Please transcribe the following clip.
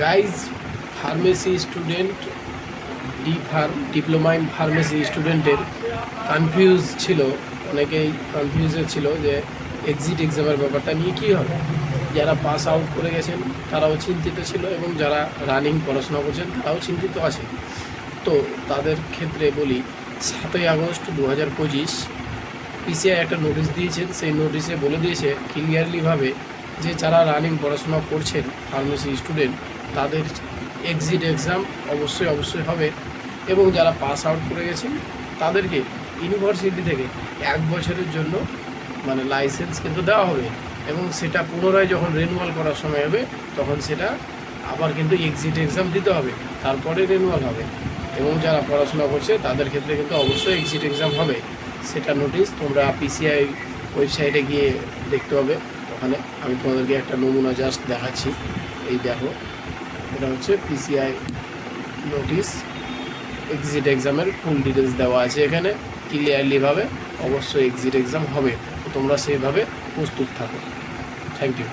Guys, pharmacy student diploma in pharmacy স্টুডেন্টের confuse ছিল, অনেকেই কনফিউজে ছিল যে এক্সিট এক্সামের ব্যাপারটা নিয়ে কী হবে। যারা পাস আউট করে গেছেন তারাও চিন্তিত ছিল এবং যারা রানিং পড়াশোনা করছেন তারাও চিন্তিত আছে। তো তাদের ক্ষেত্রে বলি, 7ই আগস্ট 2025 পিসিআই একটা নোটিশ দিয়েছেন। সেই নোটিশে বলে দিয়েছে ক্লিয়ারলিভাবে যে যারা রানিং পড়াশোনা করছেন ফার্মেসি স্টুডেন্ট, তাদের এক্সিট এক্সাম অবশ্যই হবে এবং যারা পাস আউট করে গেছেন তাদেরকে ইউনিভার্সিটি থেকে 1 বছরের জন্য লাইসেন্স কিন্তু দেওয়া হবে এবং সেটা পুনরায় যখন রিনিউয়াল করার সময় হবে তখন সেটা আবার কিন্তু এক্সিট এক্সাম দিতে হবে, তারপরে রিনিউয়াল হবে। এবং যারা পড়াশোনা করছে তাদের ক্ষেত্রে কিন্তু অবশ্যই এক্সিট এক্সাম হবে। সেটা নোটিশ তোমরা পিসিআই ওয়েবসাইটে গিয়ে দেখতে হবে। ওখানে আমি তোমাদেরকে একটা নমুনা জাস্ট দেখাচ্ছি। এই দেখো, এটা হচ্ছে পিসিআই নোটিশ, এক্সিট এক্সামের ফুল ডিটেলস দেওয়া আছে এখানে ক্লিয়ারলিভাবে। অবশ্যই এক্সিট এক্সাম হবে, তো তোমরা সেইভাবে প্রস্তুত থাকো। Thank you.